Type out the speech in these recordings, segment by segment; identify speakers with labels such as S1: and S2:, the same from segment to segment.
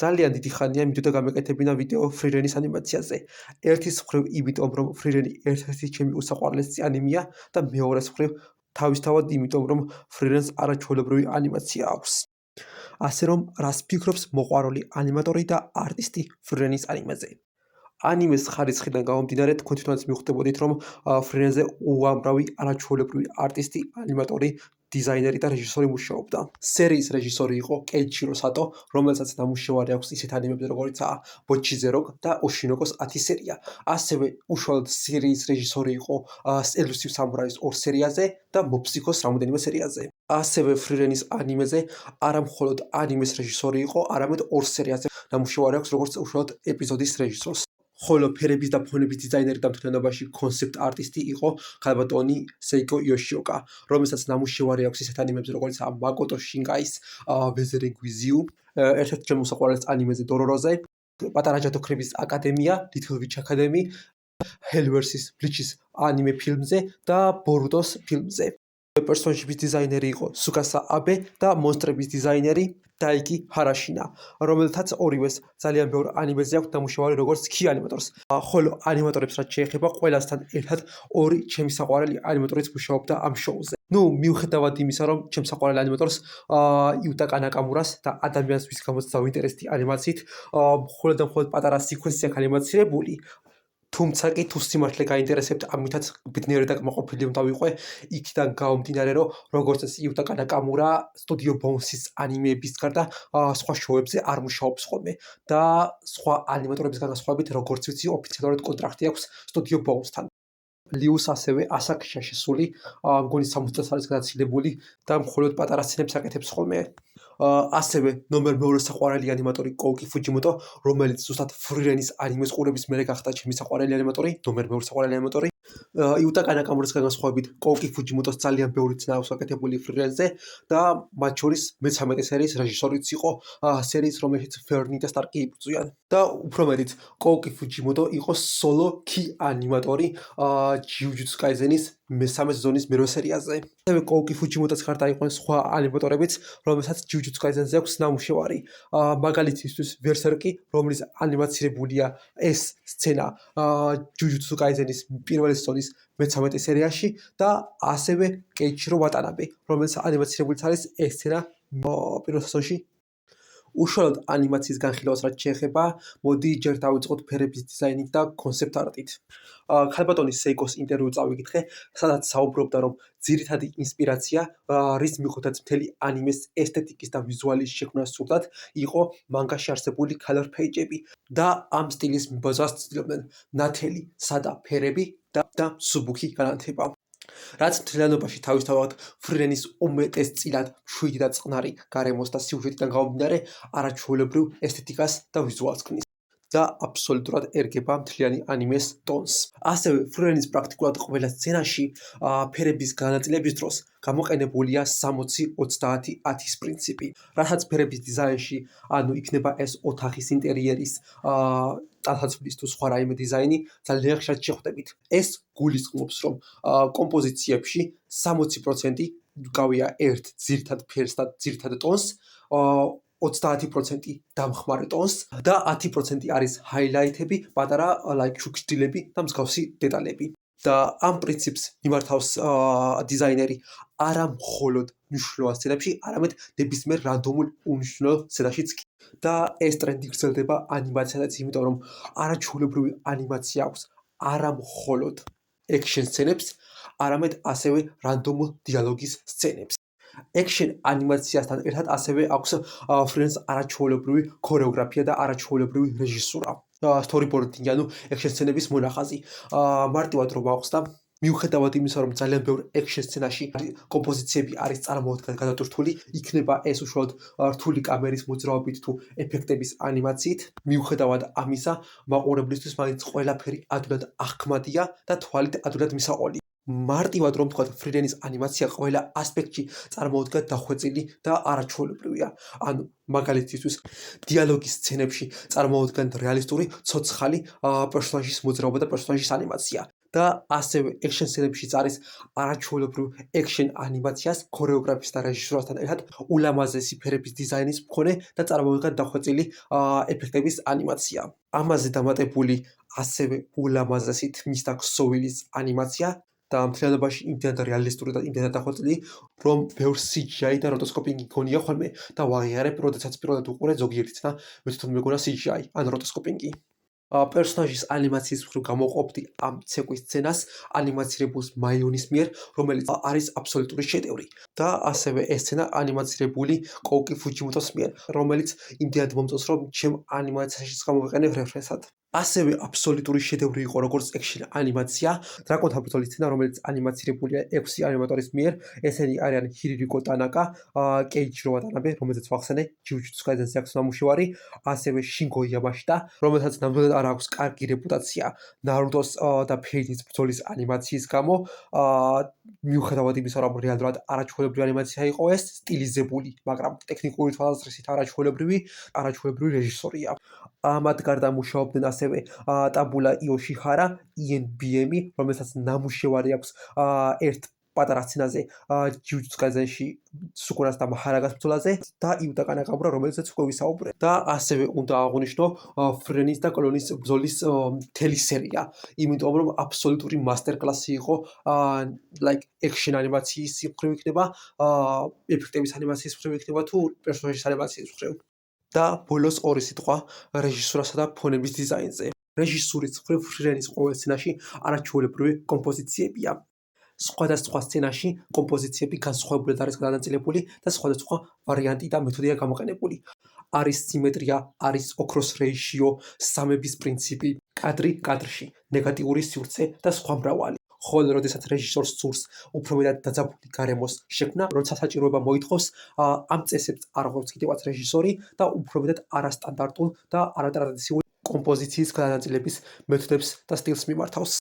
S1: ძალიან დიდი ხანია მიდოდა გამეკეთებინა ვიდეო ფრირენის ანიმაციაზე. ერთის მხრივ იმიტომ, რომ ფრირენი ერთ-ერთი ჩემი უსაყვარლესი ანიმეა და მეორეს მხრივ თავისთავად იმიტომ, რომ ფრირენს არაჩვეულებრივი ანიმაცია აქვს. ასე რომ, რას ფიქრობს მოყვარული ანიმატორი და არტისტი ფრირენის ანიმეზე? ანიმეს ხარისხიდან გამომდინარე, თქვენ თვითონაც მიხვდებოდით, რომ ფრირენზე უამრავი არაჩვეულებრივი არტისტი, ანიმატორი, დიზაინერი და რეჟისორი მუშაობდა. სერიის რეჟისორი იყო კეიჩირო სატო, რომელსაც ნამუშევარი აქვს ისეთ ანიმებზე, როგორიცაა ბოჩიზე როკ და ოშინოკოს 10 სერია. ასევე უშუალოდ სერიის რეჟისორი იყო ელუსივ სამურაის 2 სერიაზე და მოფსიქოს რამდენიმე სერიაზე. ასევე ფრირენის ანიმეზე არა მხოლოდ ანიმეს რეჟისორი იყო, არამედ 2 სერიაზე ნამუშევარი აქვს როგორც უშუალოდ ეპიზოდის რეჟისორს. ხოლო ფერების და ფონების დიზაინერი და მთლიანობაში კონცეპტ არტისტი იყო ქალბატონი სეიკო იოშიოკა, რომელსაც ნამუშევარი აქვს ისეთ ანიმებზე, როგორიცაა მაკოტო შინკაის ვეზერინგ with you, ერთ-ერთი ჩემი უსაყვარლესი ანიმეზე დოროროზე, პატარა ჯადოქრების აკადემია, Little Witch Academy, Hell vs Bleach's ანიმე ფილმზე და ბორუტოს ფილმზე. პერსონაჟების დიზაინერი იყო სუკასა აბე და მონსტრების დიზაინერი დაიკი ჰარაშინა, რომელთაც ორივეს ძალიან ბევრ ანიმეზე აქვს ნამუშევარი როგორც კი ანიმატორს. ხოლო ანიმატორებს რაც შეეხება, ყველასთან ერთად ორი ჩემი საყვარელი ანიმატორიც მუშაობდა ამ შოუზე. მიუხედავად იმისა, რომ ჩემს საყვარელ ანიმატორს იუტაკა ნაკამურას და ადამიანს ვის გამოც დავინტერესდი ანიმაციით, მხოლოდ და მხოლოდ პატარა სიკვენსი აქვს ანიმაცირებული. თუმცა კი თუ სიმართლე გაინტერესებთ, ამითაც ბედნიერი და კმაყოფილი უნდა ვიყო, იქიდან გამომდინარე, რომ როგორც ეს იუტაკა ნაკამურა სტუდიო ბოუნსის ანიმეების გარდა სხვა შოუებზე არ მუშაობს ხოლმე და სხვა ანიმატორების განსხვავებით, როგორც ვიცი, ოფიციალურად კონტრაქტი აქვს სტუდიო ბოუნსთან. ლიუს ასევე ასაკშია შესული, მგონი 60 წელს არის გადაცილებული და მხოლოდ პატარა სცენებს აკეთებს ხოლმე. ასევე ნომერ მეორე საყვარელი ანიმატორი კოუკი ფუჯიმოტო, რომელიც ზუსტად ფრირენის ანიმეს ყურების მერე გახდა ჩემი საყვარელი ანიმატორი, ნომერ მეორე საყვარელი ანიმატორი. იუტაკა ნაკამურის განსხვავებით, კოუკი ფუჯიმოტოს ძალიან ბევრი წნა აქვს აკეთებული ფრირენზე და მათ შორის მე-13 სერიის რეჟისორიც იყო სერიის, რომელშიც ფერნი და სტარკი იბრძვიან. და უფრო მეტიც, კოუკი ფუჯიმოტო იყო სოლო კი ანიმატორი ჯიუჯუტსუ კაიზენის მე-3 სეზონის მერვე სერიაზე. ასევე კოუკი ფუჯიმოტოს გარდა იყვნენ სხვა ანიმატორებიც, რომელსაც ჯიუჯუტსუ კაიზენზე აქვს ნამუშევარი. მაგალითისთვის ვერსერკი, რომლის ანიმაცირებულია ეს სცენა ჯიუჯუტსუ კაიზენის პირველი სეზონის მე-13 სერიაში და ასევე კეიჩირო ვატანაბე, რომელიც ანიმაცირებულიც არის ეს სცენა პირველ სეზონში. უშუალოდ ანიმაციის განხილვას რაც შეეხება, მოდი ჯერ დავიწყოთ ფერების დიზაინით და კონცეპტ არტით. ქალბატონი სეიკოს ინტერვიუ წავიკითხე, სადაც საუბრობდა, რომ ძირითადი ინსპირაცია, რის მიუხედავად მთელი ანიმეს ესთეტიკის და ვიზუალის შექმნას სურდათ, იყო მანგაში არსებული color page-ები და ამ სტილის მიბაძვას ცდილობდნენ ნათელი, სადა ფერები და მსუბუქი განათება. რაც მთლიანობაში თავისთავად ფრირენის უმეტესწილად მშვიდი და წყნარი გარემოს და სიუჟეტიდან გამომდინარე არაჩვეულებრივ ესთეტიკას და ვიზუალს ქმნის და აბსოლუტურად ერგება მთლიანი ანიმეს ტონს. ასევე ფრირენის პრაქტიკულად ყველა სცენაში ფერების განაწილების დროს გამოყენებულია 60-30-10-ის პრინციპი, რასაც ფერების დიზაინში, ანუ იქნება ეს ოთახის ინტერიერის ტანსაცმლის თუ სხვა რაიმე დიზაინი, ძალიან ხშირად შეხვდებით. ეს გულისხმობს, რომ კომპოზიციებში 60% გავია ერთ ძირითად ფერს და ძირითად ტონს, 30% დამხმარე ტონს და 10% არის ჰაილაითები, პატარა შუქშდილები და მსგავსი დეტალები. და ამ პრინციპს მიმართავს დიზაინერი არა მხოლოდ მნიშვნელოვან სცენებში, არამედ ნებისმიერ რანდომულ უმნიშვნელო სცენაშიც კი. და ეს ტრენდი გრძელდება ანიმაციაზეც, იმიტომ რომ არაჩვეულებრივი ანიმაცია აქვს არა მხოლოდ ექშენ სცენებს, არამედ ასევე რანდომულ დიალოგის სცენებს. ექშენ ანიმაციასთან ერთად ასევე აქვს ფრირენს არაჩვეულებრივი ქორეოგრაფია და არაჩვეულებრივი რეჟისურა. სტორიბორდინგი, ანუ ექშენ სცენების მონახაზი. მარტივად რომ ავხსნა, მიუხედავად იმისა, რომ ძალიან ბევრ ექშენ სცენაში კომპოზიციები არის წარმოუდგენლად გადატვირთული, იქნება ეს უშუალოდ რთული კამერის მოძრაობით თუ ეფექტების ანიმაციით. მიუხედავად ამისა, მაყურებლისთვის მაინც ყველაფერი ადვილად აღქმადია და თვალით ადვილად მისაყოლი. მარტივად რომ ვთქვათ, ფრირენის ანიმაცია ყველა ასპექტში წარმოუდგენლად დახვეწილი და არაჩვეულებრივია. ანუ მაგალითისთვის, დიალოგის სცენებში წარმოუდგენლად რეალისტური, ცოცხალი პერსონაჟის მოძრაობა და პერსონაჟის ანიმაცია. და ასევე action სცენებშიც არის არაჩვეულებრივ action ანიმაციას, ქორეოგრაფიის და რეჟისურასთან ერთად ულამაზესი ფერების დიზაინის მქონე და წარმოუდგენლად დახვეწილი ეფექტების ანიმაცია. ამაზე დამატებული ასევე ულამაზესი თმის და ქსოვილის ანიმაცია და მთლიანობაში იმდენად რეალისტური და იმდენად დახვეწილი, რომ ბევრ CGI და როტოსკოპინგი გონია ხოლმე და ვაღიარებ, როდესაც პირველად უყურე ზოგიერთი თვნა მეთქი მეგონა CGI ან როტოსკოპინგი. პერსონაჟის ანიმაციის მხრივ გამოვყოფდი ამ ცეკვის სცენას ანიმაცირებულს მაიონის მიერ, რომელიც არის აბსოლუტური შედევრი და ასევე ეს სცენა ანიმაცირებული კოუკი ფუჯიმოტოს მიერ, რომელიც იმდენად მომწონს, რომ ჩემ ანიმაციაშიც გამოვიყენებ რეფერენსად. ასევე აბსოლუტური შედევრი იყო როგორც action ანიმაცია, დრაკონთა ბრძოლის სცენა, რომელიც ანიმაცირებულია 6 ანიმატორის მიერ, ესენი არიან ჰირირიკო ტანაკა, კეიჩირო ვატანაბე, რომელზეც ვახსენე ჯიუჯიტსუ კაიდენზე აქვს ნამუშევარი, ასევე შინგო იამაშიტა, რომელსაც ნამდვილად არ აქვს კარგი რეპუტაცია ნარუტოს და ფეინის ბრძოლის ანიმაციის გამო, მიუხედავად იმისა, რომ რეალურად არაჩვეულებრივი ანიმაცია იყო ეს, სტილიზებული, მაგრამ ტექნიკური თვალსაზრისით არაჩვეულებრივი რეჟისორია. მათ გარდა მუშაობდნენ ასევე ტაბულა იოშიჰარა, იენ ბიემი, რომელსაც ნამუშევარი აქვს ერთ პატარა სცენაზე ჯიუჯიტსუ კაიდენში სუკურას და მაჰარაგას ბრძოლაზე და იუტა კანაკამურა, რომელზეც უკვე ვისაუბრეთ. და ასევე უნდა აღვნიშნო ფრენის და კლონის ბრძოლის მთელი სერია, იმიტომ რომ აბსოლუტური მასტერკლასი იყო action ანიმაციის მხრივ იქნება, ეფექტების ანიმაციის მხრივ იქნება თუ პერსონაჟის ანიმაციის მხრივ. და ბოლოს ორი სიტყვა რეჟისურასა და ფონების დიზაინზე. რეჟისურის მხრივ ფრენის ყოველ სცენაში არაჩვეულებრივი კომპოზიციებია. სხვადასხვა სცენაში კომპოზიციები განსხვავებულად არის გადანაწილებული და სხვადასხვა ვარიანტი და მეთოდია გამოყენებული. არის სიმეტრია, არის ოქროს რეიშიო, სამების პრინციპი, კადრი კადრში, ნეგატიური სივრცე და სხვა მრავალი. ხოლო როდესაც რეჟისორს სურს უფრო მეტად დაძაბული გარემოს შექმნა, როცა საჭიროება მოითხოვს, ამ წესებს არ ღვევს კიდევაც რეჟისორი და უფრო მეტად არასტანდარტულ და არატრადიციული კომპოზიციის გადანაწილების მეთოდებს და სტილს მიმართავს.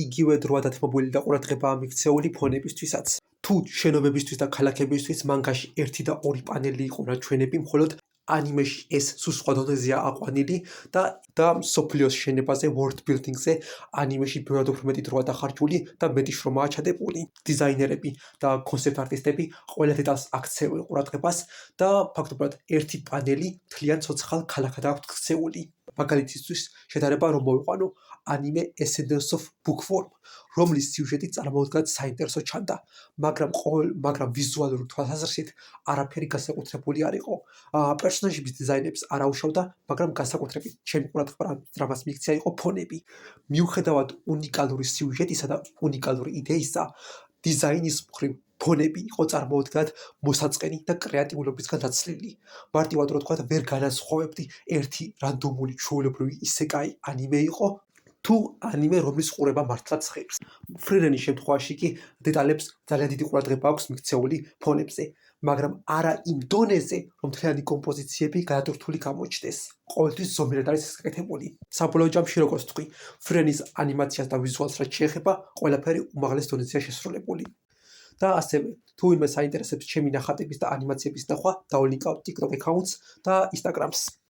S1: იგივე დროა დათმობილი და ყურადღებაა მიქცეული ფონებისთვისაც. თუ შენობებისთვის და ქალაქებისთვის მანგაში 1 და 2 პანელი იყო ნაჩვენები, მხოლოდ ანიმეში ეს სულ სხვა დონეზეა აყვანილი და მსოფლიოს შენობაზე, world building-ზე ანიმეში ბევრად უფრო მეტი დროა დახარჯული და მეტი შრომაა ჩადებული. დიზაინერები და კონცეპტ არტისტები ყველა დეტალს აქცევენ ყურადღებას და ფაქტობრივად ერთი პანელი მთლიან ცოცხალ ქალაქად აქვს ქცეული. მაგალითისთვის შედარება რომ მოვიყვანო ანიმე Ascendance of Bookworm, რომლის სიუჟეტი წარმოუდგენლად საინტერესო ჩანდა, მაგრამ ვიზუალური თვალსაზრისით არაფერი განსაკუთრებული არ იყო. პერსონაჟების დიზაინებს არ აუშავდა, მაგრამ განსაკუთრებით ჩემი ყურადღება ამ დრამას მიიქცია იყო ფონები. მიუხედავად უნიკალური სიუჟეტისა და უნიკალური იდეისა, დიზაინის მხრივ ფონები იყო წარმოუდგენლად მოსაწყენი და კრეატიულობისგან დაცლილი. მარტივად რო ვთქვათ, ვერ განასხვავებდი ერთი რანდომული ჩვეულებრივი ისეკაი ანიმე იყო თუ ანიმე, რომლის ყურება მართლაც ხიბს. ფრირენის შემთხვევაში კი დეტალებს ძალიან დიდი ყურადღება აქვს მიქცეული ფონებზე, მაგრამ არა იმ დონეზე, რომ მთლიანი კომპოზიციები გადატვირთული გამოჩნდეს. ყოველთვის ზომიერად არის გაკეთებული. საბოლოო ჯამში როგორც ვთქვი, ფრენის ანიმაციას და ვიზუალს რაც შეეხება, ყველაფერი უმაღლეს დონეზეა შესრულებული. და ასევე, თუ ვინმე საინტერესებს ჩემი ნახატების და ანიმაციების ნახვა, დაულინკავთ TikTok accounts და Instagrams.